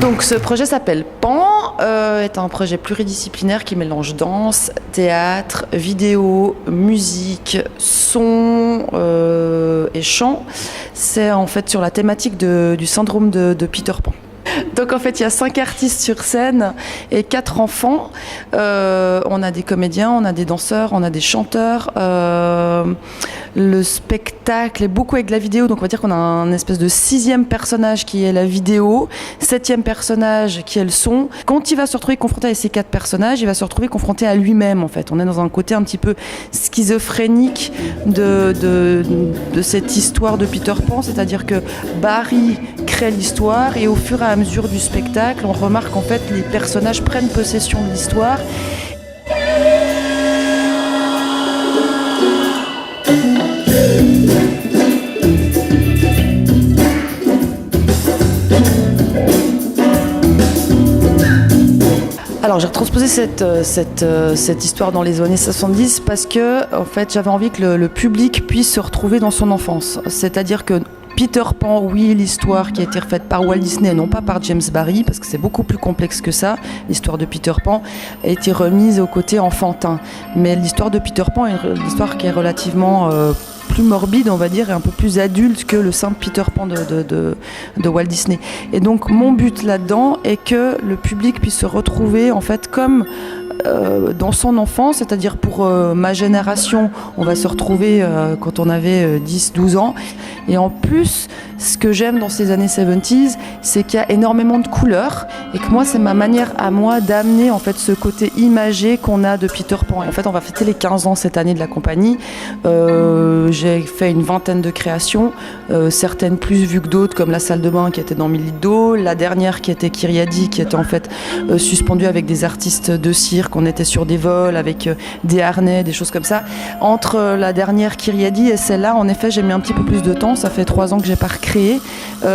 Donc ce projet s'appelle Pan, est un projet pluridisciplinaire qui mélange danse, théâtre, vidéo, musique, son et chant. C'est en fait sur la thématique du syndrome de Peter Pan. Donc en fait il y a 5 artistes sur scène et 4 enfants. On a des comédiens, on a des danseurs, on a des chanteurs. Le spectacle est beaucoup avec la vidéo, donc on va dire qu'on a un espèce de 6e personnage qui est la vidéo, 7e personnage qui est le son. Quand il va se retrouver confronté à ces 4 personnages, il va se retrouver confronté à lui-même en fait. On est dans un côté un petit peu schizophrénique de cette histoire de Peter Pan, c'est-à-dire que Barry crée l'histoire et au fur et à mesure du spectacle, on remarque en fait les personnages prennent possession de l'histoire. Alors j'ai transposé cette histoire dans les années 70 parce que en fait j'avais envie que le public puisse se retrouver dans son enfance. C'est-à-dire que Peter Pan, oui, l'histoire qui a été refaite par Walt Disney, non pas par James Barry, parce que c'est beaucoup plus complexe que ça. L'histoire de Peter Pan a été remise au côté enfantin. Mais l'histoire de Peter Pan est une histoire qui est relativement plus morbide, on va dire, et un peu plus adulte que le simple Peter Pan de Walt Disney. Et donc mon but là-dedans est que le public puisse se retrouver en fait comme dans son enfance, c'est-à-dire pour ma génération, on va se retrouver quand on avait 10-12 ans. Et en plus, ce que j'aime dans ces années 70s, c'est qu'il y a énormément de couleurs et que moi, c'est ma manière à moi d'amener en fait ce côté imagé qu'on a de Peter Pan. Et en fait, on va fêter les 15 ans cette année de la compagnie. J'ai fait une vingtaine de créations, certaines plus vues que d'autres, comme la salle de bain qui était dans 1000 litres d'eau, la dernière qui était Kyriadi, qui était en fait suspendue avec des artistes de cirque. On était sur des vols avec des harnais, des choses comme ça. Entre la dernière Kyriadi et celle-là, en effet, j'ai mis un petit peu plus de temps. Ça fait 3 ans que j'ai pas recréé. Il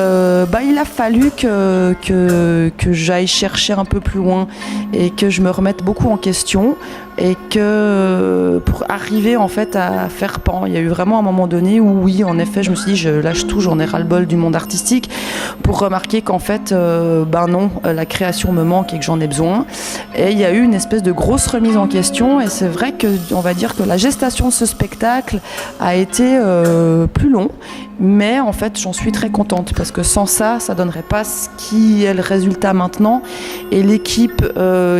a fallu que j'aille chercher un peu plus loin et que je me remette beaucoup en question et que pour arriver en fait à faire Pan, il y a eu vraiment un moment donné où oui, en effet, je me suis dit je lâche tout, j'en ai ras-le-bol du monde artistique pour remarquer qu'en fait non, la création me manque et que j'en ai besoin. Et il y a eu une espèce de grosse remise en question et c'est vrai que on va dire que la gestation de ce spectacle a été plus long. Mais en fait, j'en suis très contente parce que sans ça, ça donnerait pas ce qui est le résultat maintenant. Et l'équipe,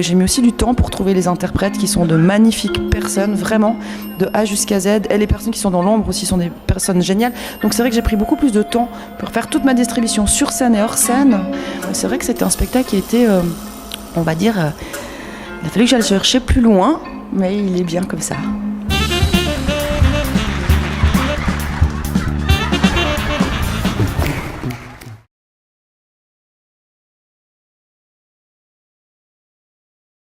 j'ai mis aussi du temps pour trouver les interprètes qui sont de magnifiques personnes, vraiment, de A jusqu'à Z. Et les personnes qui sont dans l'ombre aussi sont des personnes géniales. Donc c'est vrai que j'ai pris beaucoup plus de temps pour faire toute ma distribution sur scène et hors scène. C'est vrai que c'était un spectacle qui était, on va dire, il a fallu que j'aille chercher plus loin, mais il est bien comme ça.